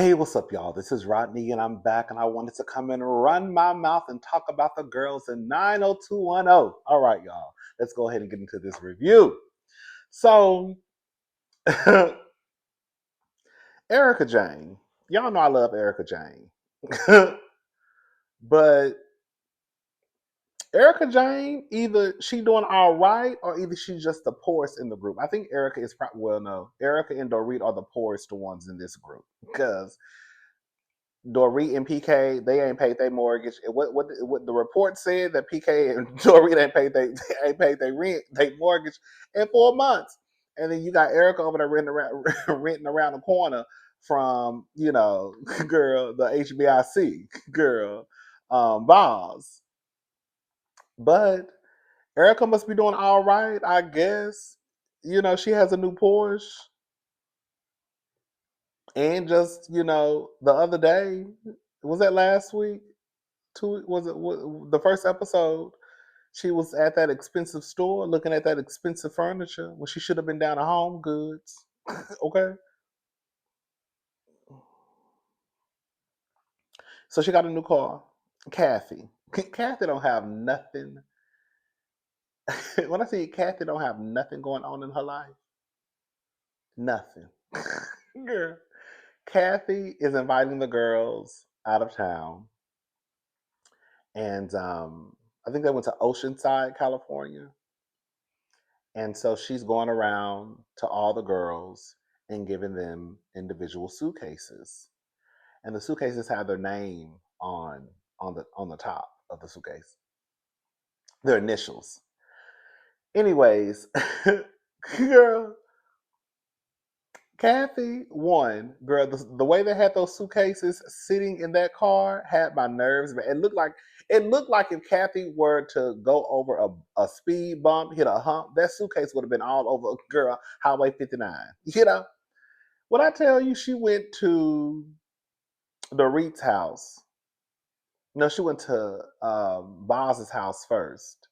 Hey, what's up, y'all? This is Rodney, and I'm back, and I wanted to come and run my mouth and talk about the girls in 90210. All right, y'all, let's go ahead and get into this review. So, Erica Jane, y'all know I love Erica Jane, but Erica Jane, either she doing all right or either she's just the poorest in the group. I think Erica is probably, well, no, Erica and Dorit are the poorest ones in this group because Dorit and PK, they ain't paid their mortgage. What the report said that PK and Dorit ain't paid their rent, their mortgage in 4 months. And then you got Erica over there renting around the corner from, girl, the HBIC girl, boss. But Erica must be doing all right, I guess. She has a new Porsche. And just, the other day, was that last week? Was it the first episode? She was at that expensive store looking at that expensive furniture when she should have been down at Home Goods. Okay, so she got a new car. Kathy. Kathy don't have nothing. When I say Kathy don't have nothing going on in her life, nothing. Girl, Kathy is inviting the girls out of town, and I think they went to Oceanside, California. And so she's going around to all the girls and giving them individual suitcases. And the suitcases have their name on the top of the suitcase. Their initials. Anyways, girl, Kathy, one, girl, the way they had those suitcases sitting in that car had my nerves. But it looked like if Kathy were to go over a speed bump, hit a hump, that suitcase would have been all over girl, Highway 59. When I tell you she went to the Reed's house. No, she went to Boz's house first.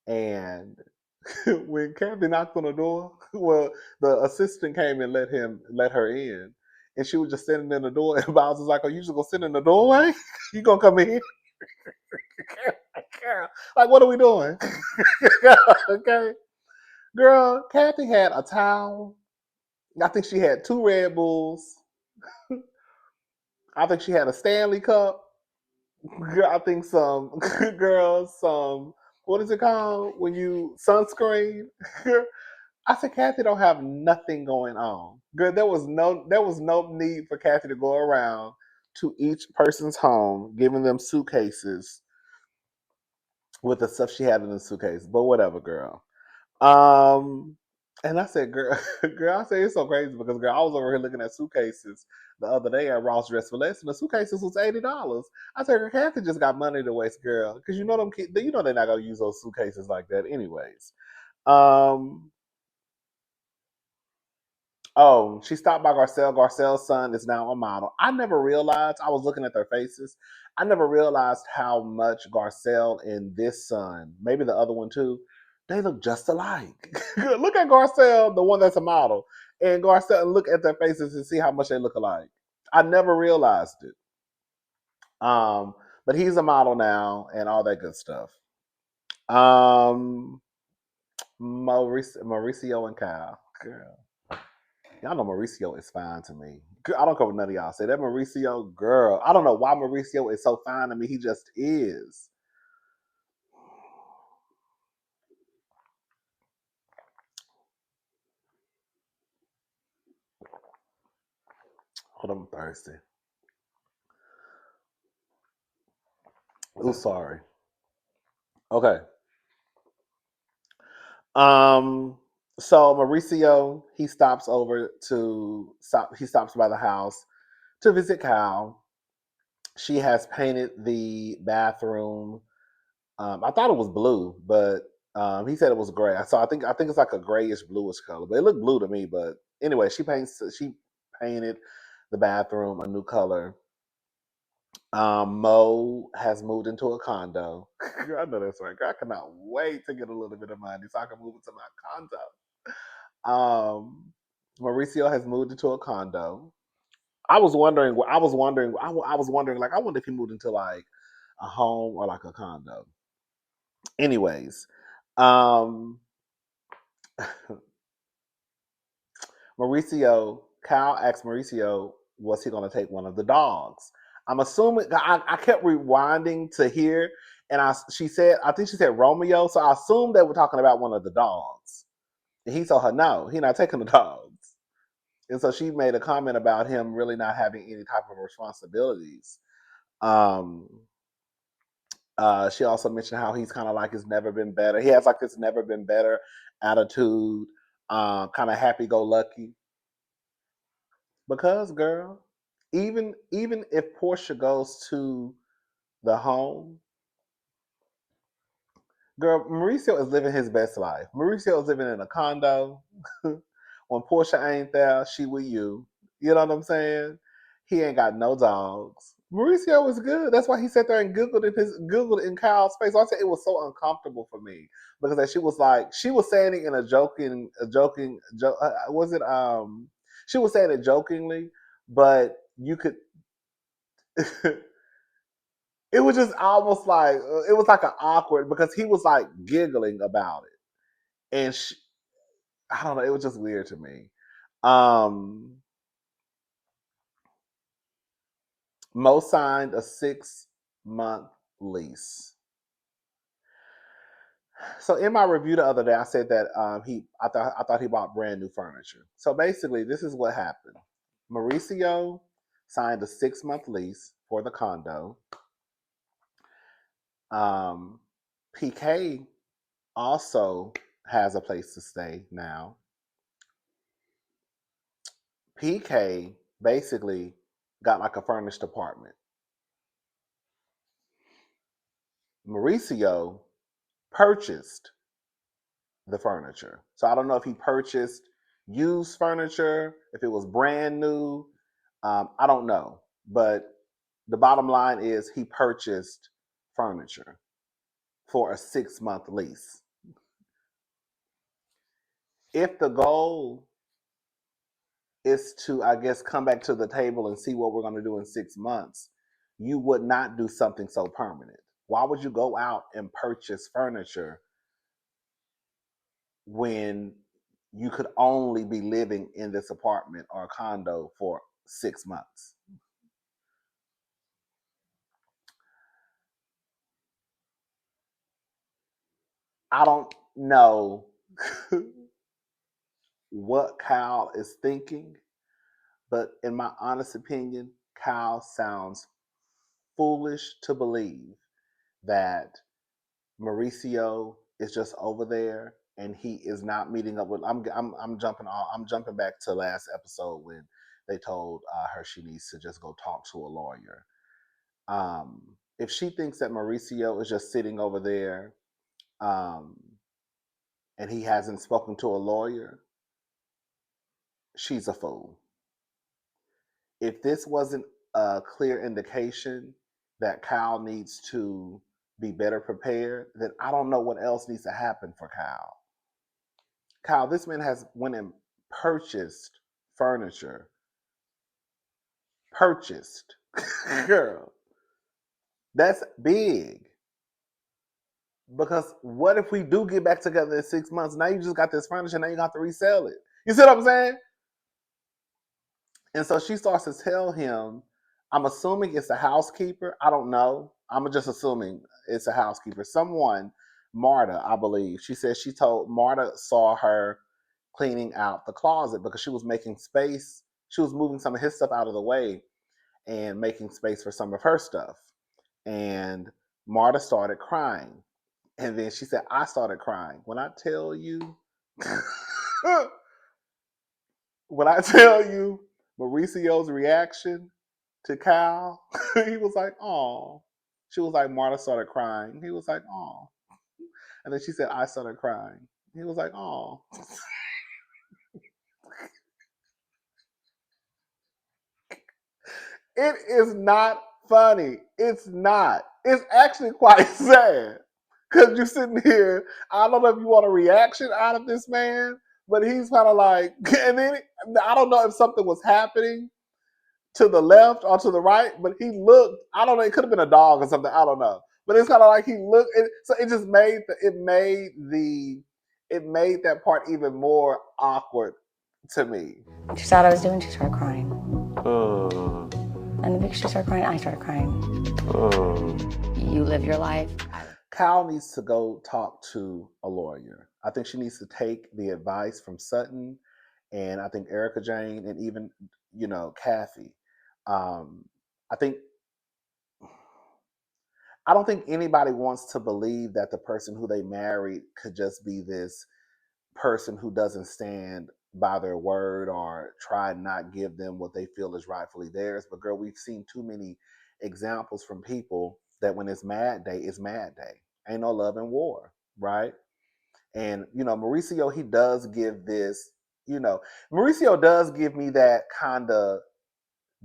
And when Kathy knocked on the door, well, the assistant came and let her in. And she was just standing in the door, and Boz was like, "Are you just gonna sit in the doorway? You gonna come in? Like, what are we doing?" Okay, girl. Kathy had a towel. I think she had two Red Bulls. I think she had a Stanley Cup. Girl, I think some girls, some, what is it called when you sunscreen? I said, Kathy don't have nothing going on. Girl, there was no need for Kathy to go around to each person's home giving them suitcases with the stuff she had in the suitcase. But whatever, girl. Um, and I said, girl, girl, I said it's so crazy because girl, I was over here looking at suitcases the other day at Ross Dress for Less, and the suitcases was $80. I said, girl, Kathy just got money to waste, girl, because you know them kids, you know they're not gonna use those suitcases like that, anyways. Um, oh, she stopped by Garcelle. Garcelle's son is now a model. I never realized. I was looking at their faces. I never realized how much Garcelle and this son, maybe the other one too, they look just alike. Look at Garcelle, the one that's a model, and Garcelle, and look at their faces and see how much they look alike. I never realized it. Um, but he's a model now and all that good stuff. Um, Mauricio and Kyle, girl. Y'all know Mauricio is fine to me. I don't care what none of y'all say. That Mauricio, girl. I don't know why Mauricio is so fine to me. He just is. Hold on, I'm thirsty. Oh, sorry. Okay. Um. So Mauricio, he stops by the house to visit Kyle. She has painted the bathroom. I thought it was blue, but he said it was gray. So I think it's like a grayish bluish color, but it looked blue to me. But anyway, she painted the bathroom a new color. Mo has moved into a condo. I know that's right. Girl, I cannot wait to get a little bit of money so I can move into my condo. Mauricio has moved into a condo. I was wondering. Like, I wonder if he moved into like a home or like a condo. Anyways, um, Kyle asked Mauricio, was he going to take one of the dogs? I'm assuming, I kept rewinding to hear, and she said, I think she said Romeo, so I assumed they were talking about one of the dogs. And he told her, no, he's not taking the dogs. And so she made a comment about him really not having any type of responsibilities. Um, she also mentioned how he's kind of like it's never been better. He has like this never been better attitude, kind of happy go lucky. Because, girl, even if Portia goes to the home, girl, Mauricio is living his best life. Mauricio is living in a condo. When Portia ain't there, she with you. You know what I'm saying? He ain't got no dogs. Mauricio was good. That's why he sat there and googled in Kyle's face. I said it was so uncomfortable for me because she was saying it in was it she was saying it jokingly, but you could it was just almost like it was like an awkward because he was like giggling about it, and I don't know, it was just weird to me. Mo signed a 6-month lease. So in my review the other day, I said that I thought he bought brand new furniture. So basically, this is what happened. Mauricio signed a 6-month lease for the condo. PK also has a place to stay now. PK basically got like a furnished apartment. Mauricio purchased the furniture. So I don't know if he purchased used furniture, if it was brand new. I don't know. But the bottom line is he purchased furniture for a 6-month lease. If the goal is to, I guess, come back to the table and see what we're going to do in 6 months, you would not do something so permanent. Why would you go out and purchase furniture when you could only be living in this apartment or condo for 6 months? I don't know what Kyle is thinking, but in my honest opinion, Kyle sounds foolish to believe that Mauricio is just over there and he is not meeting up with. I'm jumping back to last episode when they told her she needs to just go talk to a lawyer. Um, if she thinks that Mauricio is just sitting over there, um, and he hasn't spoken to a lawyer, she's a fool. If this wasn't a clear indication that Kyle needs to be better prepared, then I don't know what else needs to happen for Kyle. Kyle, this man has went and purchased furniture. Purchased. Girl, that's big. Because what if we do get back together in 6 months? Now you just got this furniture, now you got to resell it. You see what I'm saying? And so she starts to tell him, I'm assuming it's a housekeeper. I don't know. I'm just assuming it's a housekeeper. Someone, Marta, I believe, she said she told Marta saw her cleaning out the closet because she was making space. She was moving some of his stuff out of the way and making space for some of her stuff. And Marta started crying. And then she said, I started crying. When I tell you, when I tell you Mauricio's reaction to Kyle, he was like, oh. She was like, Marta started crying. He was like, oh. And then she said, I started crying. He was like, oh. It is not funny. It's not. It's actually quite sad. Because you're sitting here, I don't know if you want a reaction out of this man, but he's kind of like, and then I don't know if something was happening to the left or to the right, but he looked. I don't know. It could have been a dog or something. I don't know. But it's kind of like he looked. So it just made it made that part even more awkward to me. She saw what I was doing. She started crying. And the big she started crying, I started crying. You live your life. Kyle needs to go talk to a lawyer. I think she needs to take the advice from Sutton, and I think Erica Jane, and even Kathy. I think I don't think anybody wants to believe that the person who they married could just be this person who doesn't stand by their word or try and not give them what they feel is rightfully theirs. But girl, we've seen too many examples from people that when it's mad day, it's mad day. Ain't no love and war, right? And Mauricio, he does give this, Mauricio does give me that kind of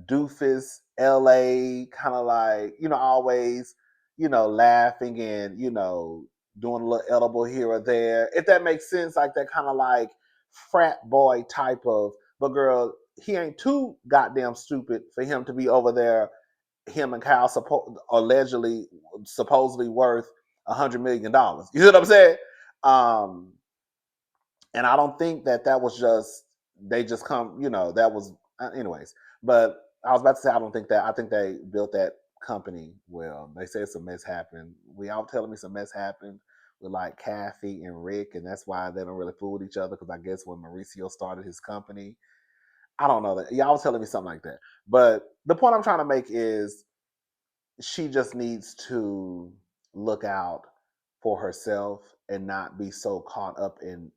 doofus LA kind of like, always, laughing and, doing a little edible here or there. If that makes sense, like that kind of like frat boy type of, but girl, he ain't too goddamn stupid for him to be over there, him and Kyle supposedly worth $100 million. You know what I'm saying? Um, and I don't think that was just they just come, that was anyways. But I was about to say I don't think that I think they built that company well. They say some mess happened. We all telling me some mess happened with like Kathy and Rick, and that's why they don't really fool with each other. Because I guess when Mauricio started his company, I don't know that y'all was telling me something like that. But the point I'm trying to make is she just needs to look out for herself and not be so caught up in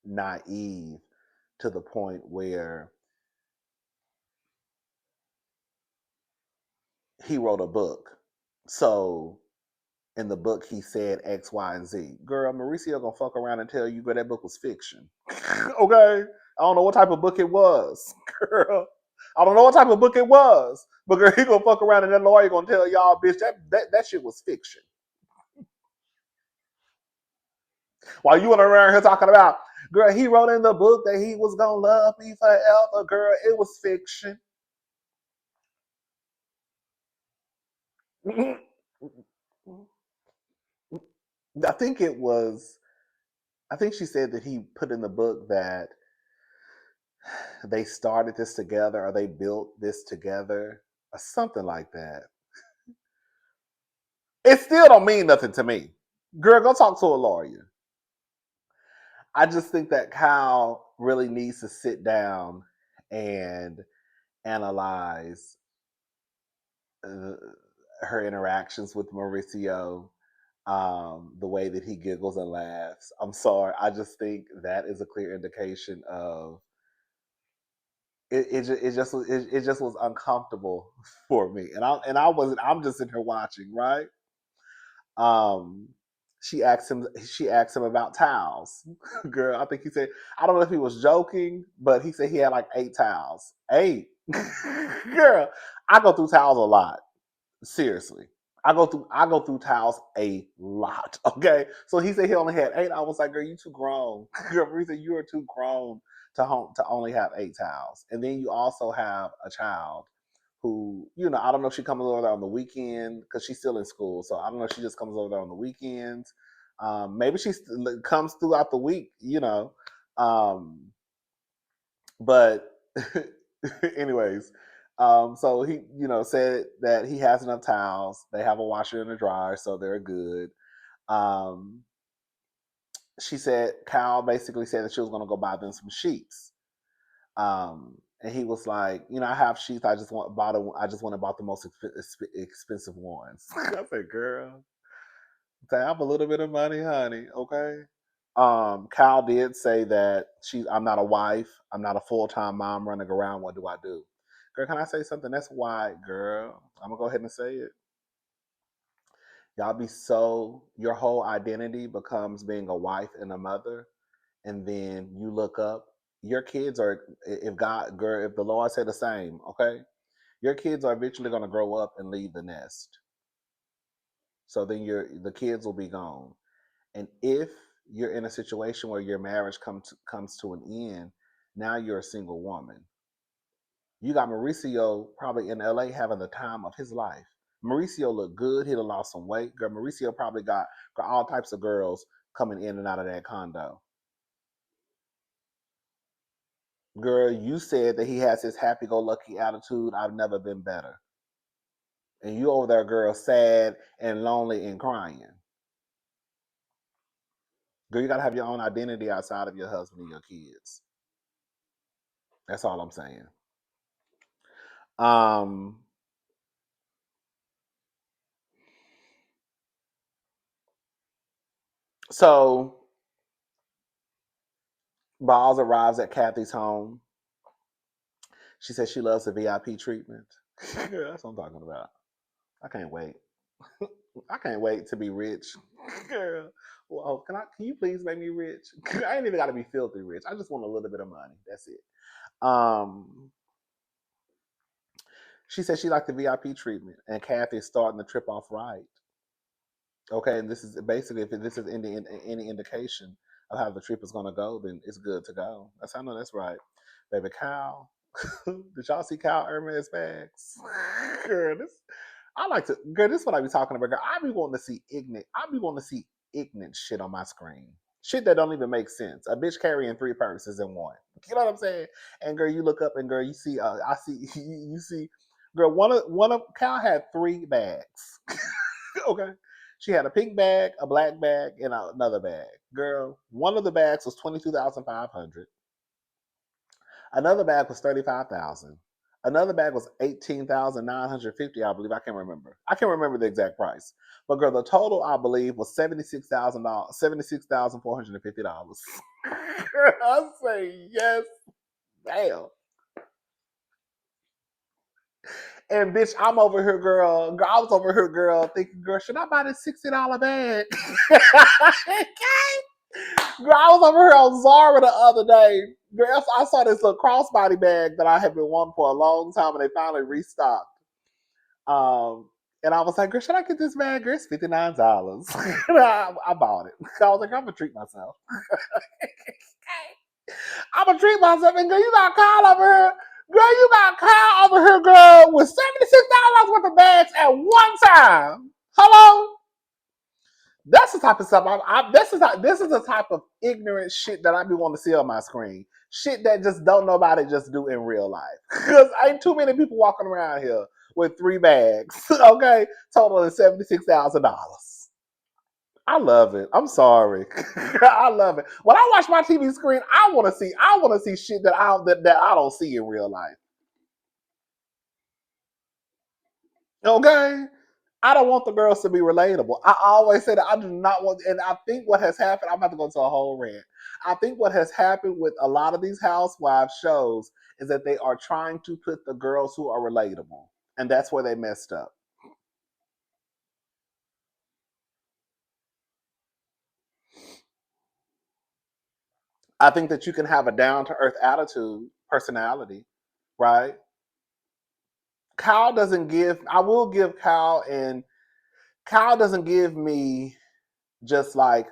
naive to the point where he wrote a book. So in the book he said X, Y, and Z. Girl, Mauricio gonna fuck around and tell you that book was fiction. Okay? I don't know what type of book it was. Girl. I don't know what type of book it was. But girl, he gonna fuck around and that lawyer gonna tell y'all, bitch, that shit was fiction. While you went around here talking about, girl, he wrote in the book that he was gonna love me forever. Girl, it was fiction. I think it was. I think she said that he put in the book that they started this together or they built this together or something like that. It still don't mean nothing to me. Girl, go talk to a lawyer. I just think that Kyle really needs to sit down and analyze uh, her interactions with Mauricio, the way that he giggles and laughs. I'm sorry. I just think that is a clear indication of it just was uncomfortable for me, and I wasn't. I'm just sitting here watching, right? Um, she asked him about towels. Girl, I think he said, I don't know if he was joking, but he said he had like 8 towels. 8. Girl, I go through towels a lot. Seriously. I go through towels a lot. Okay. So he said he only had 8. I was like, girl, you too grown. Girl, Rita, you are too grown to only have 8 towels. And then you also have a child who, I don't know if she comes over there on the weekend because she's still in school. So I don't know if she just comes over there on the weekends. Maybe she comes throughout the week, but anyways, so he, said that he has enough towels. They have a washer and a dryer, so they're good. Um, she said Kyle basically said that she was going to go buy them some sheets. And he was like, I have sheets. I just want to buy the most expensive ones. I said, girl, have a little bit of money, honey. Okay. Kyle did say that I'm not a wife. I'm not a full-time mom running around. What do I do? Girl, can I say something? That's why, girl. I'm gonna go ahead and say it. Y'all your whole identity becomes being a wife and a mother, and then you look up, your kids are, if God, girl, if the Lord said the same, okay, your kids are eventually gonna grow up and leave the nest. So then the kids will be gone. And if you're in a situation where your marriage comes to an end, now you're a single woman. You got Mauricio probably in LA having the time of his life. Mauricio looked good. He'd have lost some weight. Girl, Mauricio probably got all types of girls coming in and out of that condo. Girl, you said that he has his happy-go-lucky attitude. I've never been better. And you over there, girl, sad and lonely and crying. Girl, you gotta have your own identity outside of your husband and your kids. That's all I'm saying. So Balls arrives at Kathy's home. She says she loves the VIP treatment. Girl, that's what I'm talking about. I can't wait. I can't wait to be rich. Girl, well, can you please make me rich? I ain't even gotta be filthy rich. I just want a little bit of money. That's it. She said she liked the VIP treatment, and Kathy's starting the trip off right. Okay, and this is basically, if this is any indication of how the trip is going to go, then it's good to go. I know that's right, baby. Kyle, did y'all see Kyle Hermes bags? Girl, this is what I be talking about. Girl, I be wanting to see ignorant shit on my screen. Shit that don't even make sense. A bitch carrying 3 purses in one. You know what I'm saying? And girl, you look up and girl, you see. You see. Girl, one of Kyle had 3 bags. Okay. She had a pink bag, a black bag, and another bag. Girl, one of the bags was $22,500. Another bag was $35,000. Another bag was $18,950. I believe. I can't remember. I can't remember the exact price. But girl, the total I believe was $76,000, $76,450. I say yes, damn. And bitch, I'm over here, girl. I was over here, girl, thinking, girl, should I buy this $60 bag? Girl, I was over here on Zara the other day. Girl, I saw this little crossbody bag that I had been wanting for a long time, and they finally restocked. And I was like, girl, should I get this bag? Girl, it's $59. I bought it. I was like, I'm gonna treat myself. I'm gonna treat myself. And girl, you got Kyle over here. Girl, you got Kyle over here, girl, with $76 worth of bags at one time. Hello? That's the type of stuff. This is the type of ignorant shit that I be wanting to see on my screen. Shit that just don't nobody just do in real life. Because ain't too many people walking around here with 3 bags. Okay, totaling $76,000. I love it. I'm sorry. I love it. When I watch my TV screen, I want to see shit that I don't see in real life. Okay? I don't want the girls to be relatable. I always say that I do not want, and I think what has happened, I'm about to go to a whole rant. I think what has happened with a lot of these housewives shows is that they are trying to put the girls who are relatable. And that's where they messed up. I think that you can have a down to earth attitude, personality, right? Kyle doesn't give, I will give Kyle, and Kyle doesn't give me just like,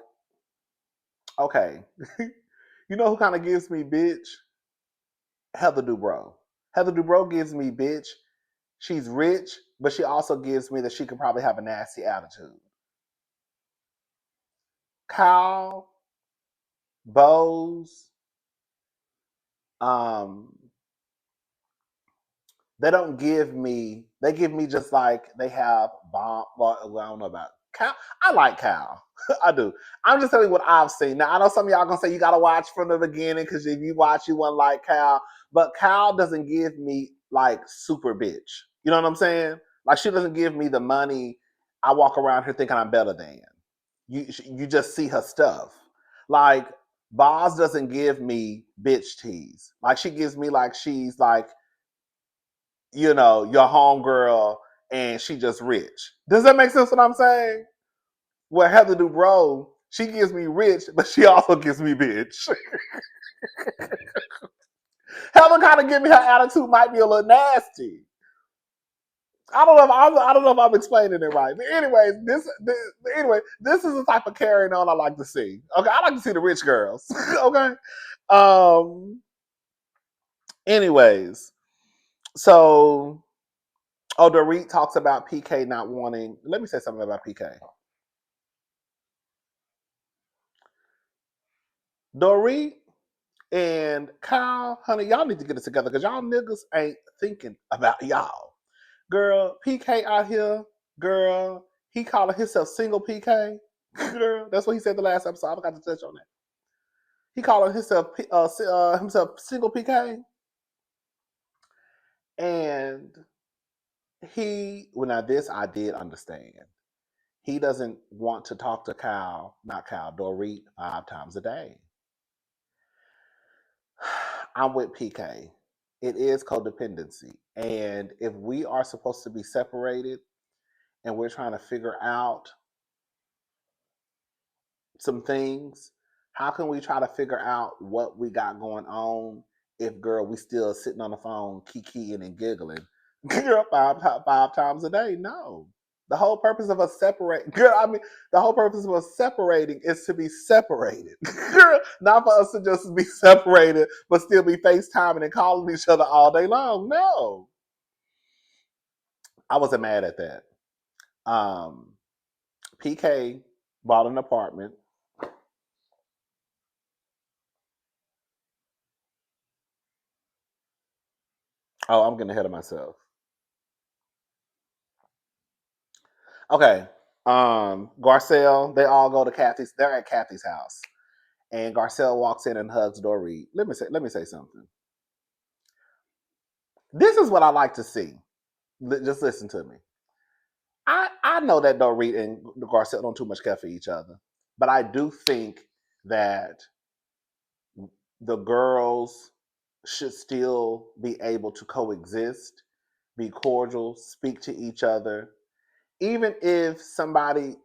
okay, you know who kind of gives me bitch? Heather Dubrow. Heather Dubrow gives me bitch. She's rich, but she also gives me that she could probably have a nasty attitude. Kyle, Bose, um, they don't give me. They give me just like they have bomb. Well, I don't know about Kyle. I like Kyle. I do. I'm just telling you what I've seen. Now I know some of y'all gonna say you gotta watch from the beginning because if you watch, you won't like Kyle. But Kyle doesn't give me like super bitch. You know what I'm saying? Like she doesn't give me the money. I walk around here thinking I'm better than. You just see her stuff. Like Boz doesn't give me bitch tease. Like she gives me like she's like your homegirl and she just rich. Does that make sense what I'm saying? Where Heather Dubrow, she gives me rich, but she also gives me bitch. Heather kind of give me her attitude might be a little nasty. I don't know if I'm explaining it right. But anyways, this is the type of carrying on I like to see. Okay, I like to see the rich girls. Okay. Anyways, So, Dorit talks about PK not wanting. Let me say something about PK. Dorit and Kyle, honey, y'all need to get it together because y'all niggas ain't thinking about y'all. Girl, PK out here, girl, he calling himself single PK. Girl, that's what he said the last episode. I forgot to touch on that. He calling himself himself single PK. And now this I did understand. He doesn't want to talk to Dorit 5 times a day. I'm with PK. It is codependency. And if we are supposed to be separated and we're trying to figure out some things, how can we try to figure out what we got going on if, girl, we still sitting on the phone kikiing and giggling girl, five times a day? No. The whole purpose of us separating, girl, the whole purpose of us separating is to be separated. Girl, not for us to just be separated, but still be FaceTiming and calling each other all day long. No. I wasn't mad at that. PK bought an apartment. Oh, I'm getting ahead of myself. Okay. Garcelle, they all go to Kathy's. They're at Kathy's house. And Garcelle walks in and hugs Dorit. Let me say something. This is what I like to see. Just listen to me. I know that Dorit and Garcelle don't too much care for each other. But I do think that the girls should still be able to coexist, be cordial, speak to each other. Even if somebody,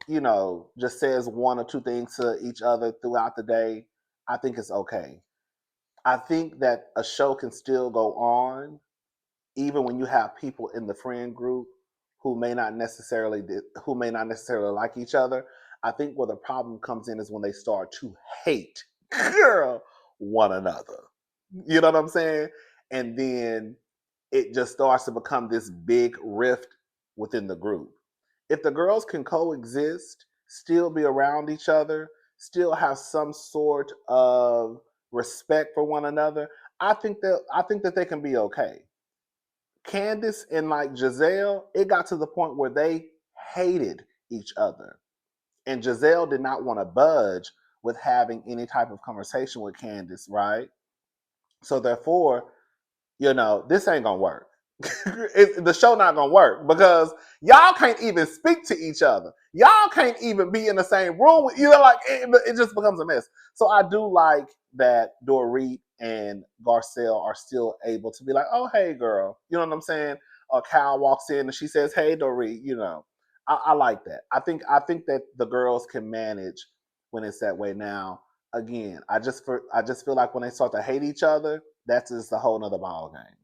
just says one or two things to each other throughout the day, I think it's okay. I think that a show can still go on, even when you have people in the friend group who may not necessarily like each other. I think where the problem comes in is when they start to hate girl one another. You know what I'm saying? And then it just starts to become this big rift within the group. If the girls can coexist, still be around each other, still have some sort of respect for one another, I think that they can be okay. Candace and like Giselle, it got to the point where they hated each other. And Giselle did not want to budge with having any type of conversation with Candace, right? So therefore, this ain't gonna work. The show not gonna work because y'all can't even speak to each other. Y'all can't even be in the same room. Like it just becomes a mess. So I do like that Dorit and Garcelle are still able to be like, oh hey girl, you know what I'm saying? Or Kyle walks in and she says, hey Dorit, I like that. I think that the girls can manage when it's that way. Now again, I just feel like when they start to hate each other, that's just a whole nother ball game.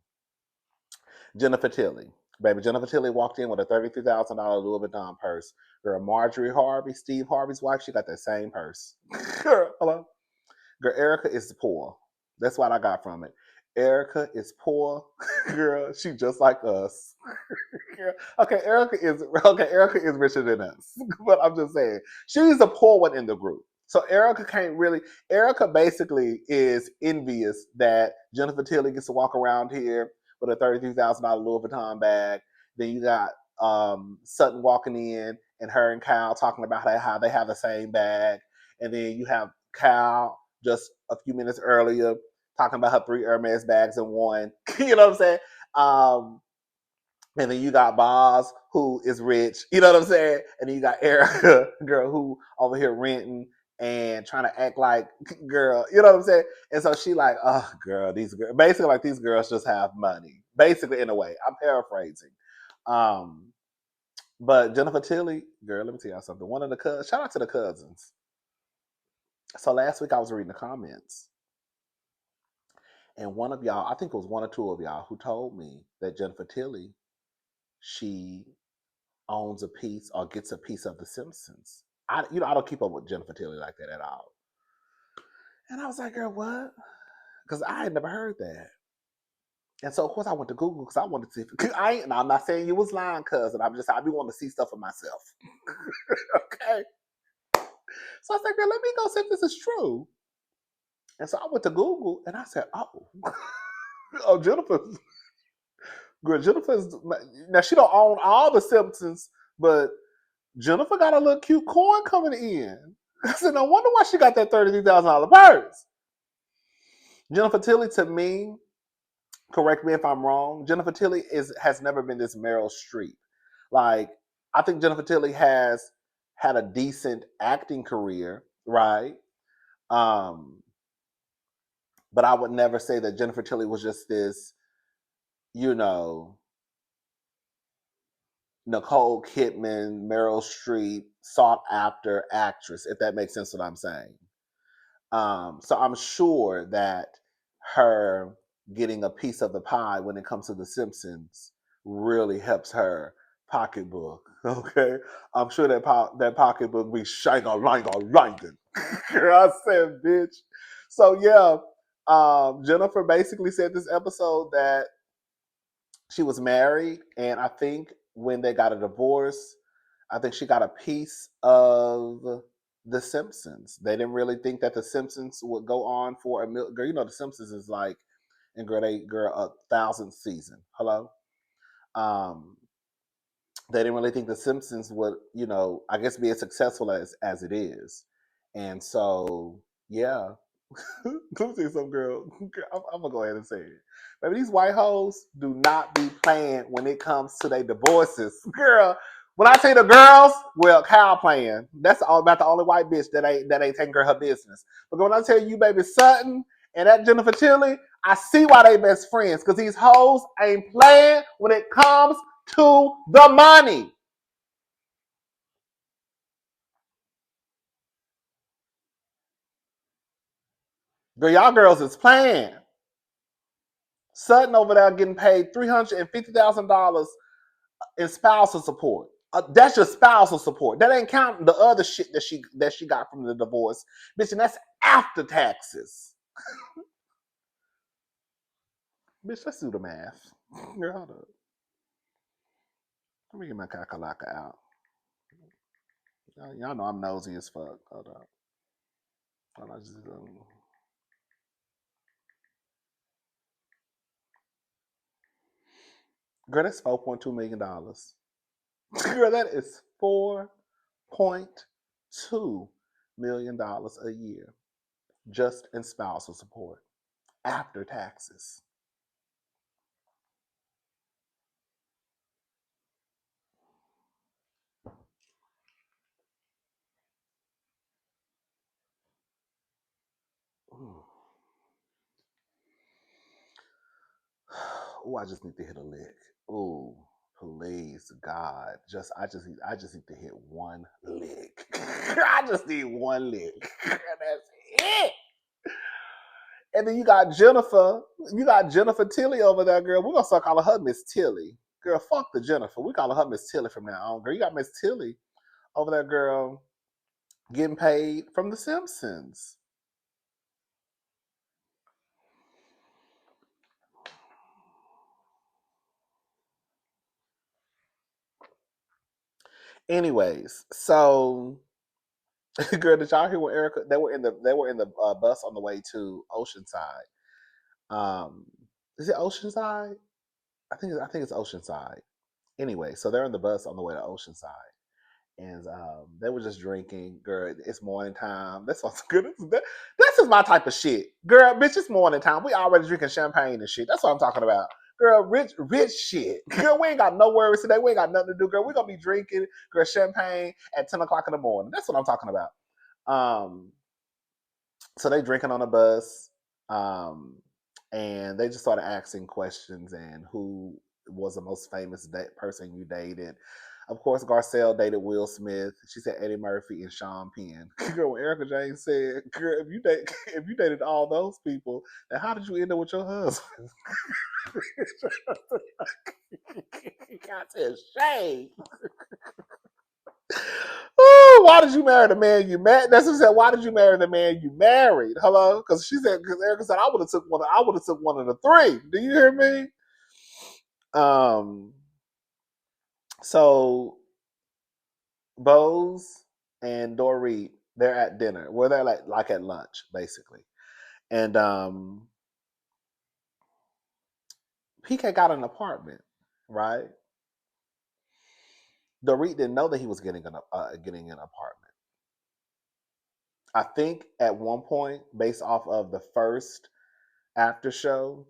Jennifer Tilly. Baby, Jennifer Tilly walked in with a $33,000 Louis Vuitton purse. Girl, Marjorie Harvey, Steve Harvey's wife, she got that same purse. Girl, hello? Girl, Erica is poor. That's what I got from it. Erica is poor. Girl, she just like us. Girl, Erica is richer than us. But I'm just saying, she's the poor one in the group. So Erica basically is envious that Jennifer Tilly gets to walk around here with a $33,000 Louis Vuitton bag. Then you got Sutton walking in and her and Kyle talking about how they have the same bag. And then you have Kyle just a few minutes earlier talking about her 3 Hermes bags in one. You know what I'm saying? And then you got Boz, who is rich. You know what I'm saying? And then you got Erica, girl, who over here renting and trying to act like girl. You know what I'm saying? And so she like, oh, girl, these girls, basically like these girls just have money. Basically, in a way, I'm paraphrasing. But Jennifer Tilly, girl, let me tell y'all something. One of the shout out to the cousins. So last week I was reading the comments, and one of y'all, I think it was one or two of y'all, who told me that Jennifer Tilly, she owns a piece or gets a piece of The Simpsons. I don't keep up with Jennifer Tilly like that at all. And I was like, girl, what? Because I had never heard that. And so, of course, I went to Google because I wanted to see. I'm not saying you was lying, cousin. I be wanting to see stuff for myself. Okay. So I said, girl, let me go see if this is true. And so I went to Google and I said, oh, oh, Jennifer's, now she don't own all the Simpsons, but Jennifer got a little cute coin coming in. I said, no wonder why she got that $33,000 purse. Jennifer Tilly, to me, correct me if I'm wrong, Jennifer Tilly has never been this Meryl Streep. Like, I think Jennifer Tilly has had a decent acting career, right? But I would never say that Jennifer Tilly was just this, you know, Nicole Kidman, Meryl Streep, sought after actress, if that makes sense what I'm saying. So I'm sure that her getting a piece of the pie when it comes to The Simpsons really helps her pocketbook. Okay, I'm sure that pocketbook be shanga. I said, bitch. So yeah, Jennifer basically said this episode that she was married, and I think when they got a divorce, I think she got a piece of The Simpsons. They didn't really think that The Simpsons would go on for girl. You know, The Simpsons is like, and girl, a 1,000th season. Hello. Um, they didn't really think The Simpsons would, I guess, be as successful as it is, and so yeah. Let me see some girl. I'm gonna go ahead and say it. Baby, these white hoes do not be playing when it comes to their divorces. Girl, when I say the girls, well, Kyle playing. That's all about the only white bitch that ain't taking her business. But when I tell you, baby, Sutton and that Jennifer Tilly, I see why they best friends. Because these hoes ain't playing when it comes to the money. Girl, y'all girls is playing. Sutton over there getting paid $350,000 in spousal support. That's just spousal support. That ain't counting the other shit that she got from the divorce, bitch. And that's after taxes. Bitch, let's do the math. Girl, hold up. Let me get my kakalaka out. Y'all know I'm nosy as fuck. Hold up. Hold on, girl, that's $4.2 million. Girl, that is $4.2 million a year just in spousal support after taxes. Oh, I just need to hit a lick. Oh, please, God. I just need to hit one lick. I just need one lick. That's it. And then you got Jennifer. You got Jennifer Tilly over there, girl. We're gonna start calling her Miss Tilly. Girl, fuck the Jennifer. We calling her Miss Tilly from now on. Girl, you got Miss Tilly over there, girl, getting paid from The Simpsons. Anyways, so girl, did y'all hear what Erica? They were in the bus on the way to Oceanside. Is it Oceanside? I think it's Oceanside. Anyway, so they're in the bus on the way to Oceanside, and they were just drinking. Girl, it's morning time. That's what's good. This is my type of shit, girl. Bitch, it's morning time. We already drinking champagne and shit. That's what I'm talking about. Girl, rich shit. Girl, we ain't got no worries today. We ain't got nothing to do. Girl, we gonna be drinking, girl, champagne at 10 o'clock in the morning. That's what I'm talking about. Um, so they drinking on the bus, um, and they just started asking questions and who was the most famous person you dated. Of course, Garcelle dated Will Smith. She said Eddie Murphy and Sean Penn. Girl, when Erica Jane said, "Girl, if you dated all those people, then how did you end up with your husband?" I said, "Shame." Why did you marry the man you married? That's what she said. Why did you marry the man you married? Hello, because she said because Erica said I would have took one. I would have took one of the three. Do you hear me? So Bose and Dorit, they're at dinner. Well, they're like at lunch basically, and PK got an apartment, right? Dorit didn't know that he was getting an apartment. I think at one point, based off of the first after show,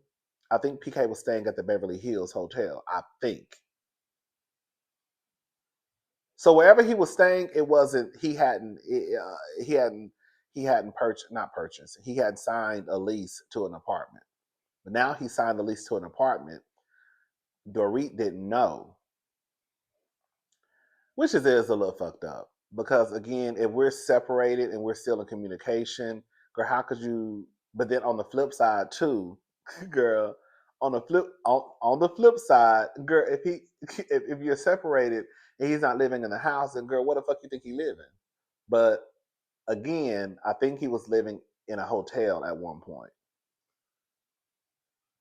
I think PK was staying at the Beverly Hills Hotel. I think. So wherever he was staying, it wasn't. He hadn't purchased, not purchased. He had signed a lease to an apartment. But now he signed a lease to an apartment. Dorit didn't know, which is a little fucked up. Because again, if we're separated and we're still in communication, girl, how could you? But then on the flip side too, girl, on the flip side, girl, if you're separated and he's not living in the house, then girl, what the fuck you think he living? But again, I think he was living in a hotel at one point.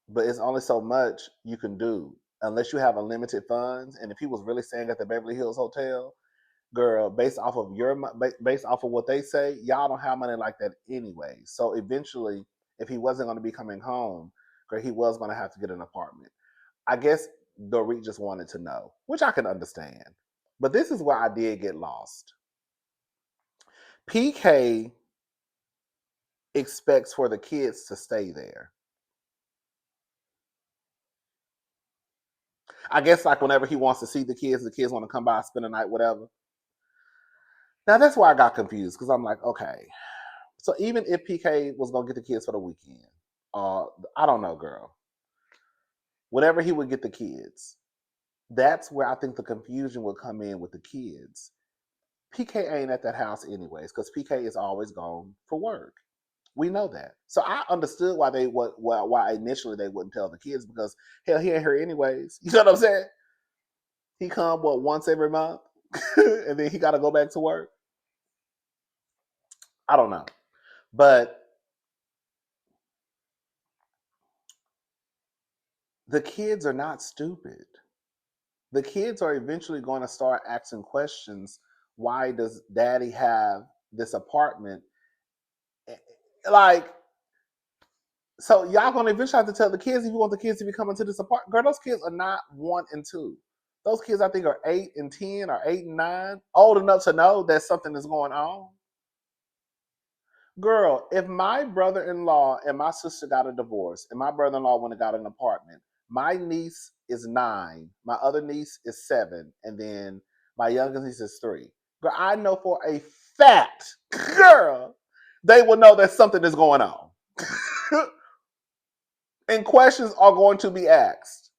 But it's only so much you can do unless you have unlimited funds. And if he was really staying at the Beverly Hills Hotel, girl, based off of what they say, y'all don't have money like that anyway. So eventually, if he wasn't going to be coming home, girl, he was going to have to get an apartment. I guess Dorit just wanted to know, which I can understand. But this is where I did get lost. PK expects for the kids to stay there. I guess like whenever he wants to see the kids want to come by, spend the night, whatever. Now that's where I got confused because I'm like, okay, so even if PK was gonna get the kids for the weekend, I don't know, girl. Whenever he would get the kids, that's where I think the confusion would come in with the kids. PK ain't at that house anyways because PK is always gone for work. We know that. So I understood why initially they wouldn't tell the kids because hell he ain't here anyways. You know what I'm saying? He come once every month, and then he got to go back to work. I don't know, but the kids are not stupid. The kids are eventually going to start asking questions. Why does Daddy have this apartment? Like, so y'all gonna eventually have to tell the kids if you want the kids to be coming to this apartment. Girl, those kids are not 1 and 2. Those kids, I think, are 8 and 10 or 8 and 9, old enough to know that something is going on. Girl, if my brother-in-law and my sister got a divorce and my brother-in-law went and got an apartment, my niece is 9, my other niece is 7, and then my youngest niece is 3. Girl, I know for a fact, girl, they will know that something is going on. And questions are going to be asked.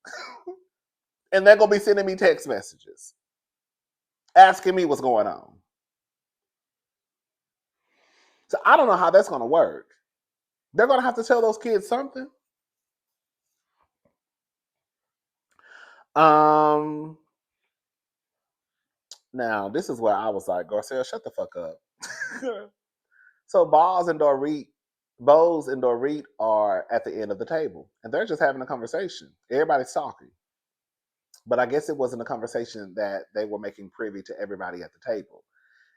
And they're going to be sending me text messages asking me what's going on. So I don't know how that's going to work. They're going to have to tell those kids something. Now, this is where I was like, Garcelle, shut the fuck up. So Bose and Dorit are at the end of the table, and they're just having a conversation. Everybody's talking. But I guess it wasn't a conversation that they were making privy to everybody at the table.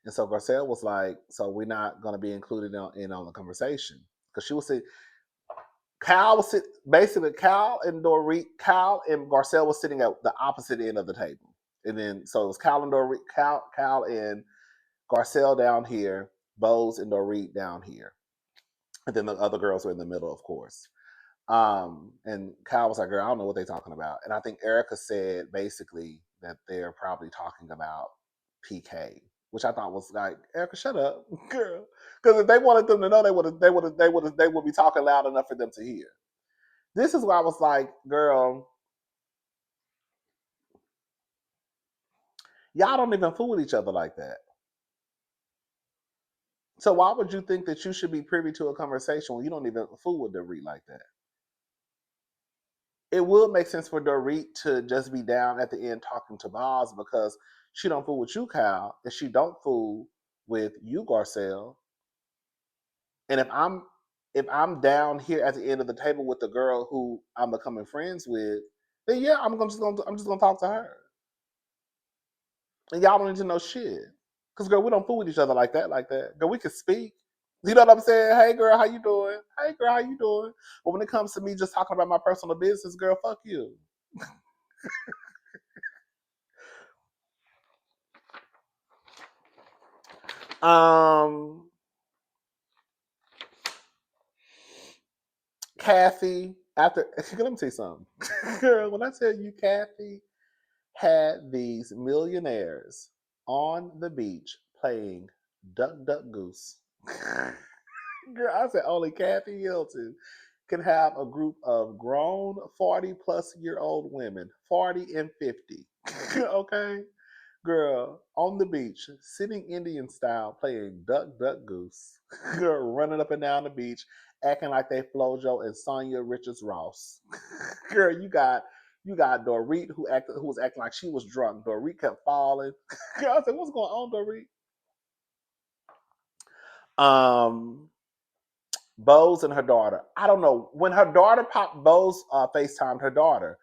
And so Garcelle was like, so we're not going to be included in on the conversation. Because she was saying, basically, Kyle and Garcelle was sitting at the opposite end of the table. And then, so it was Kyle and Garcelle down here, Bose and Dorit down here. And then the other girls were in the middle, of course. And Kyle was like, girl, I don't know what they're talking about. And I think Erica said basically that they're probably talking about PK, which I thought was like, Erica, shut up, girl. Because if they wanted them to know, they would be talking loud enough for them to hear. This is why I was like, girl, y'all don't even fool with each other like that. So why would you think that you should be privy to a conversation when you don't even fool with Dorit like that? It would make sense for Dorit to just be down at the end talking to Boz because she don't fool with you, Kyle, and she don't fool with you, Garcelle. And if I'm down here at the end of the table with the girl who I'm becoming friends with, then yeah, I'm just gonna talk to her. And y'all don't need to know shit. Cause girl, we don't fool with each other like that, like that. Girl, we can speak. You know what I'm saying? Hey girl, how you doing? Hey girl, how you doing? But when it comes to me just talking about my personal business, girl, fuck you. Um Kathy, after let me tell you something. Girl, when I tell you Kathy had these millionaires on the beach playing Duck Duck Goose. Girl, I said only Kathy Hilton can have a group of grown 40 plus year old women, 40 and 50. Okay? Girl, on the beach, sitting Indian style, playing Duck Duck Goose. Girl, running up and down the beach, acting like they Flojo and Sonia Richards Ross. Girl, you got Dorit who was acting like she was drunk. Dorit kept falling. Girl, I said, what's going on, Dorit? Bose and her daughter. I don't know. When her daughter popped, Bose FaceTimed her daughter.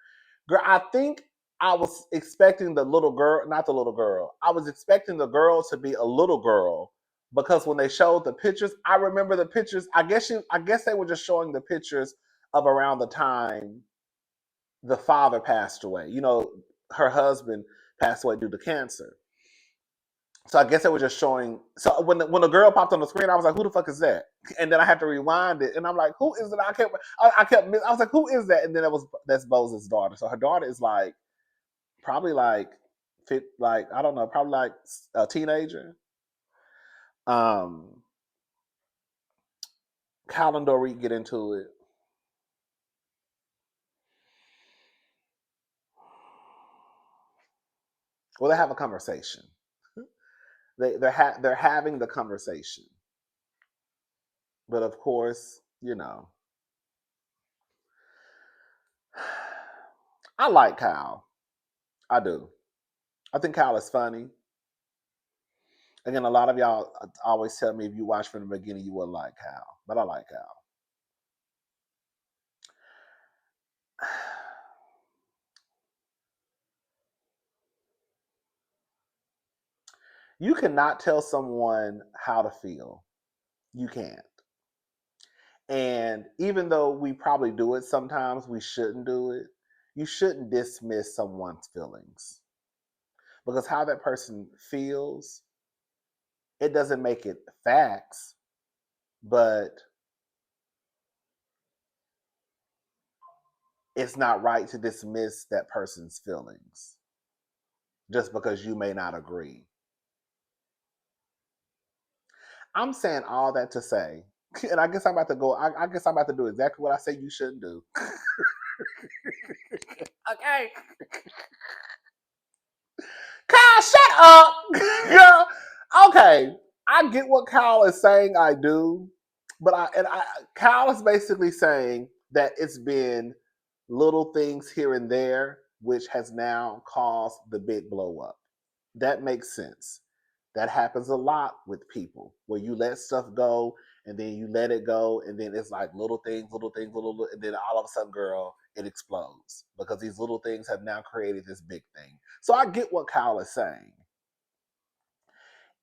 Girl, I think I was expecting the little girl, not the little girl. I was expecting the girl to be a little girl because when they showed the pictures, I remember the pictures. I guess they were just showing the pictures of around the time the father passed away. Her husband passed away due to cancer. So I guess they were just showing. So when the girl popped on the screen, I was like, "Who the fuck is that?" And then I had to rewind it, and I'm like, "Who is it?" I was like, "Who is that?" And then that's Bose's daughter. So her daughter is like probably like I don't know, probably like a teenager. Um, Kyle and Dorit get into it. Well, they have a conversation. They're having the conversation, but of course, I like Kyle. I do. I think Kyle is funny. Again, a lot of y'all always tell me if you watch from the beginning, you wouldn't like Kyle, but I like Kyle. You cannot tell someone how to feel. You can't. And even though we probably do it sometimes, we shouldn't do it. You shouldn't dismiss someone's feelings because how that person feels, it doesn't make it facts, but it's not right to dismiss that person's feelings just because you may not agree. I'm saying all that to say, and I guess I'm about to go. I guess I'm about to do exactly what I say you shouldn't do. Okay. Kyle, shut up. Girl. Okay. I get what Kyle is saying, I do. But Kyle is basically saying that it's been little things here and there, which has now caused the big blow up. That makes sense. That happens a lot with people where you let stuff go and then you let it go and then it's like little things, and then all of a sudden, girl, it explodes because these little things have now created this big thing. So I get what Kyle is saying.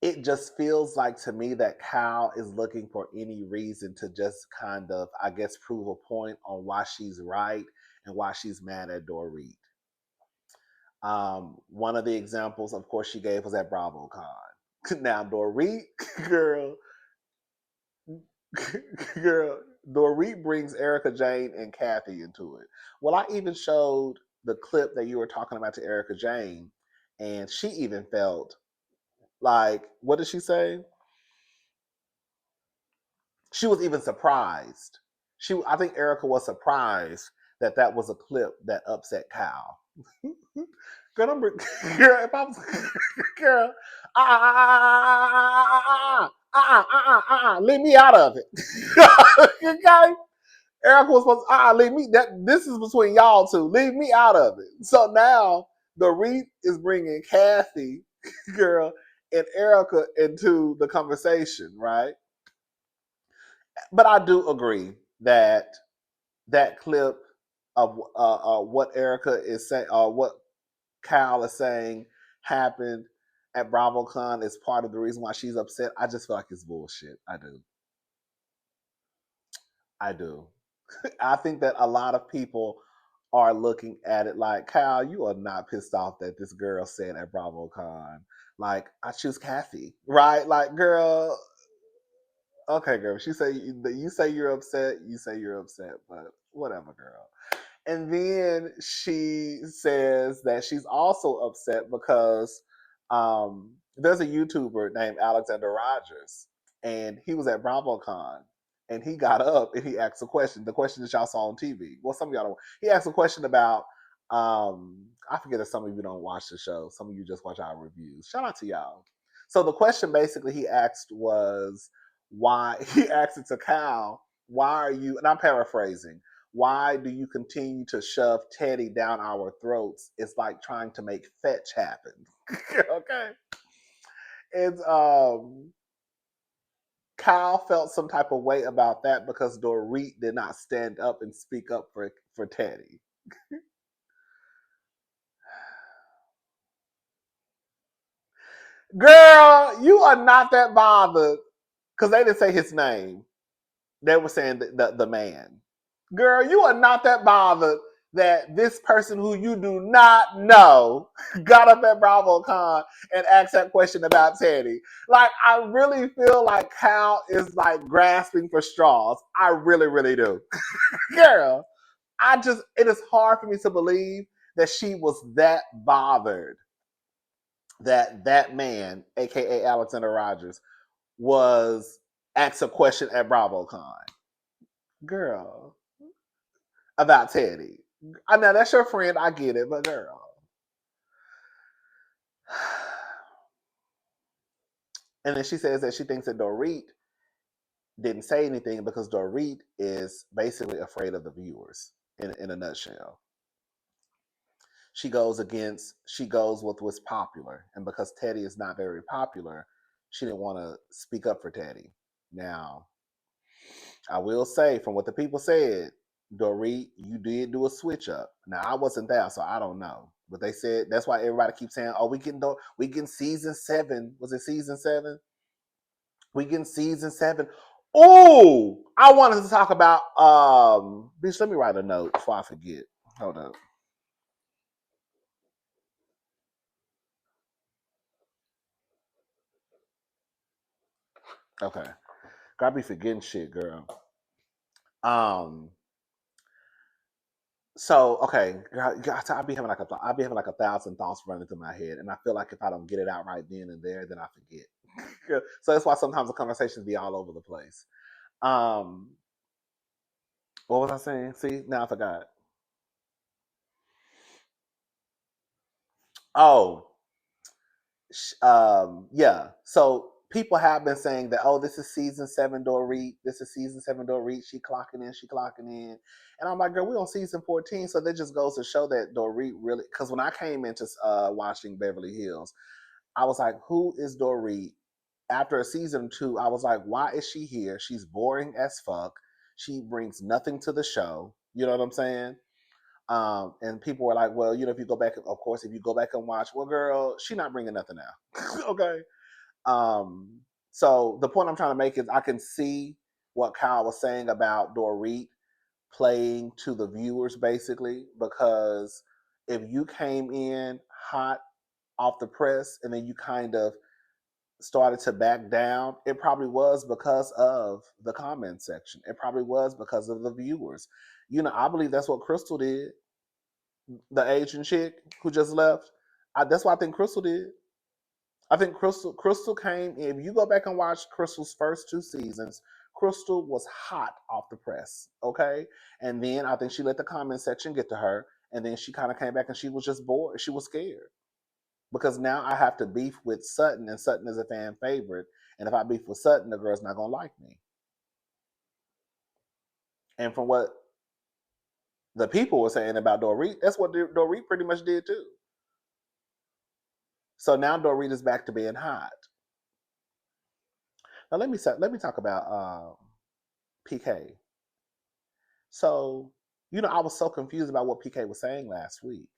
It just feels like to me that Kyle is looking for any reason to just kind of, I guess, prove a point on why she's right and why she's mad at Dorit. One of the examples, of course, she gave was at BravoCon. Now, Dorit, girl, girl, Dorit brings Erica Jane and Kathy into it. Well, I even showed the clip that you were talking about to Erica Jane, and she even felt like, what did she say? She was even surprised. I think Erica was surprised that that was a clip that upset Kyle. Girl, girl, if I was, girl, leave me out of it. Okay? Erica was supposed to, leave me, this is between y'all two. Leave me out of it. So now, the Reed is bringing Kathy, girl, and Erica into the conversation, right? But I do agree that that clip of what Erica is saying, or what Kyle is saying happened at BravoCon is part of the reason why she's upset. I just feel like it's bullshit. I do. I do. I think that a lot of people are looking at it like, Kyle, you are not pissed off that this girl said at BravoCon, like, I choose Kathy, right? Like, girl, okay, girl. She say you say you're upset. You say you're upset, but whatever, girl. And then she says that she's also upset because there's a YouTuber named Alexander Rogers, and he was at BravoCon, and he got up and he asked a question. The question that y'all saw on TV. Well, some of y'all don't. He asked a question about. I forget if some of you don't watch the show. Some of you just watch our reviews. Shout out to y'all. So the question basically he asked was why. He asked it to Cal. Why are you? And I'm paraphrasing, why do you continue to shove Teddy down our throats? It's like trying to make fetch happen. Okay. And Kyle felt some type of way about that because Dorit did not stand up and speak up for Teddy. Girl, you are not that bothered because they didn't say his name. They were saying the man. Girl, you are not that bothered that this person who you do not know got up at BravoCon and asked that question about Teddy. Like, I really feel like Cal is like grasping for straws. I really, really do. Girl, it is hard for me to believe that she was that bothered that that man, aka Alexander Rogers, was asked a question at BravoCon. Girl, about Teddy. I know that's your friend. I get it, but girl. And then she says that she thinks that Dorit didn't say anything because Dorit is basically afraid of the viewers in a nutshell. She goes with what's popular. And because Teddy is not very popular, she didn't want to speak up for Teddy. Now, I will say, from what the people said, Dorit, you did do a switch up. Now I wasn't there, so I don't know. But they said that's why everybody keeps saying, "Oh, we getting season 7." Was it season 7? We getting season 7. Oh, I wanted to talk about. Bitch, let me write a note before I forget. Hold up. Okay, gotta be forgetting shit, girl. Um. So okay, I'll be having like 1,000 thoughts running through my head, and I feel like if I don't get it out right then and there, then I forget. So that's why sometimes the conversations be all over the place. Um, what was I saying? See, now I forgot. Oh, yeah. So people have been saying that, oh, this is season 7 Dorit. This is season 7 Dorit. She clocking in. She clocking in. And I'm like, girl, we on season 14. So that just goes to show that Dorit really. Because when I came into watching Beverly Hills, I was like, who is Dorit? After season 2, I was like, why is she here? She's boring as fuck. She brings nothing to the show. You know what I'm saying? And people were like, well, if you go back, of course, if you go back and watch, well, girl, she not bringing nothing out. Okay. Um, so the point I'm trying to make is I can see what Kyle was saying about Dorit playing to the viewers, basically, because if you came in hot off the press and then you kind of started to back down, it probably was because of the comment section. It probably was because of the viewers. I believe that's what Crystal did, the Asian chick who just left. That's what I think Crystal did. I think Crystal came. If you go back and watch Crystal's first 2 seasons, Crystal was hot off the press. Okay, and then I think she let the comment section get to her, and then she kind of came back and she was just bored. She was scared because now I have to beef with Sutton, and Sutton is a fan favorite. And if I beef with Sutton, the girl's not gonna like me. And from what the people were saying about Dorit, that's what Dorit pretty much did too. So now Dorita's back to being hot. Now let me talk about PK. So, I was so confused about what PK was saying last week.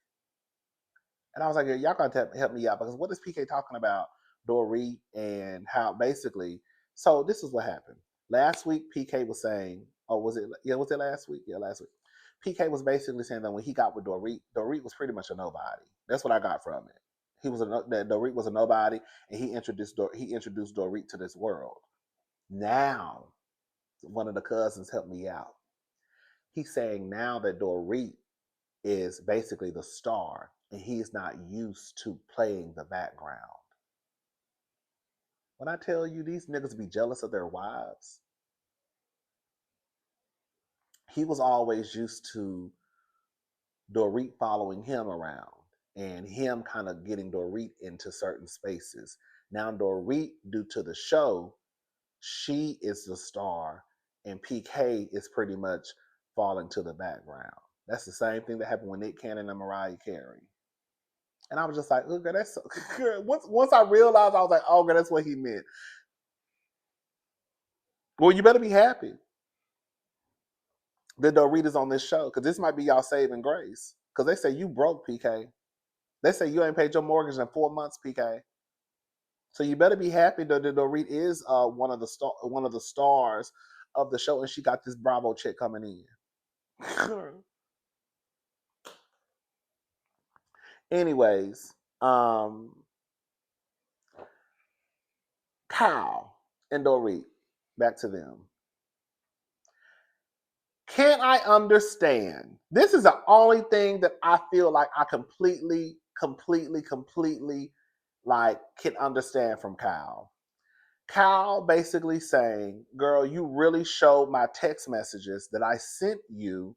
And I was like, y'all gotta help me out because what is PK talking about, Dorit, and how basically, so this is what happened. Last week, PK was saying, oh, was it last week? Yeah, last week. PK was basically saying that when he got with Dorit was pretty much a nobody. That's what I got from it. That Dorit was a nobody, and he introduced Dorit to this world. Now, one of the cousins helped me out. He's saying now that Dorit is basically the star and he's not used to playing the background. When I tell you these niggas be jealous of their wives, he was always used to Dorit following him around and him kind of getting Dorit into certain spaces. Now Dorit, due to the show, she is the star and PK is pretty much falling to the background. That's the same thing that happened with Nick Cannon and Mariah Carey. And I was just like, oh, girl, that's so good. Once I realized, I was like, oh, girl, that's what he meant. Well, you better be happy that Dorita's on this show because this might be y'all saving grace. Because they say you broke, PK. They say you ain't paid your mortgage in 4 months, PK. So you better be happy that Dorit is one of the stars of the show, and she got this Bravo chick coming in. Anyways, Kyle and Dorit, back to them. Can I understand? This is the only thing that I feel like I completely like can understand from Kyle. Kyle basically saying, girl, you really showed my text messages that I sent you,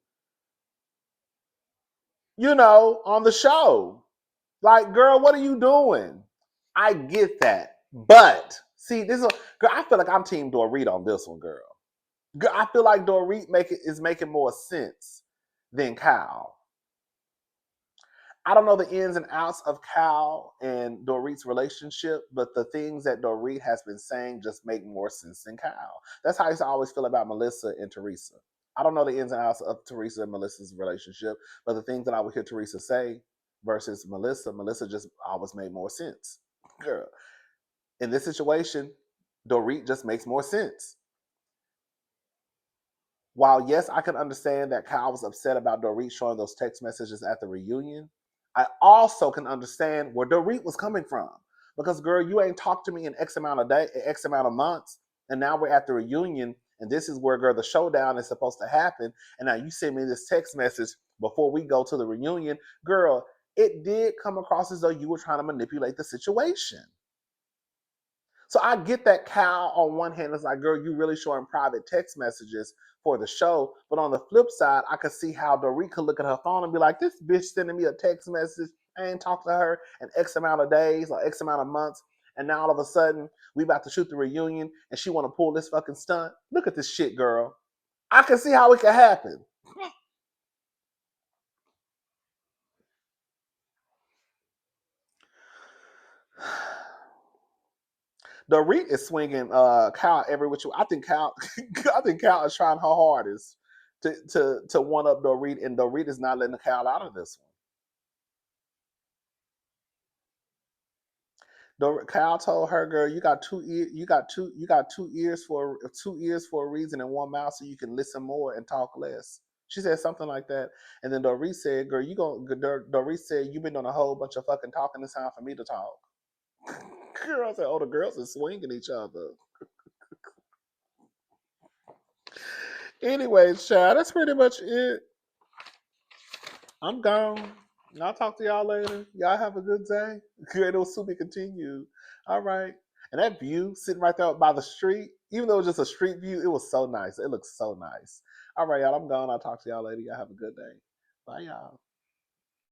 on the show. Like, girl, what are you doing? I get that. But see, girl, I feel like I'm team Dorit on this one, girl. I feel like Dorit is making more sense than Kyle. I don't know the ins and outs of Kyle and Dorit's relationship, but the things that Dorit has been saying just make more sense than Kyle. That's how I used to always feel about Melissa and Teresa. I don't know the ins and outs of Teresa and Melissa's relationship, but the things that I would hear Teresa say versus Melissa just always made more sense. Girl, in this situation, Dorit just makes more sense. While yes, I can understand that Kyle was upset about Dorit showing those text messages at the reunion, I also can understand where Dorit was coming from. Because girl, you ain't talked to me in X amount of months, and now we're at the reunion, and this is where, girl, the showdown is supposed to happen. And now you send me this text message before we go to the reunion. Girl, it did come across as though you were trying to manipulate the situation. So I get that Kyle on one hand is like, girl, you really showing private text messages for the show. But on the flip side, I could see how Dorit could look at her phone and be like, this bitch sending me a text message. I ain't talked to her in X amount of days or X amount of months. And now all of a sudden, we about to shoot the reunion and she want to pull this fucking stunt. Look at this shit, girl. I can see how it could happen. Dorit is swinging Kyle every which way. I think Kyle is trying her hardest to one up Dorit, and Dorit is not letting Kyle out of this one. Kyle told her, "Girl, you got two ears for a reason and one mouth, so you can listen more and talk less." She said something like that, and then Dorit said, "Girl, Dorit said you've been doing a whole bunch of fucking talking. It's time for me to talk." Girl, I said, "Oh, the girls are swinging each other." Anyways, child, that's pretty much it. I'm gone. I'll talk to y'all later. Y'all have a good day. Good, it'll soon be continued. All right. And that view sitting right there by the street, even though it was just a street view, it was so nice. It looks so nice. All right, y'all. I'm gone. I'll talk to y'all later. Y'all have a good day. Bye, y'all.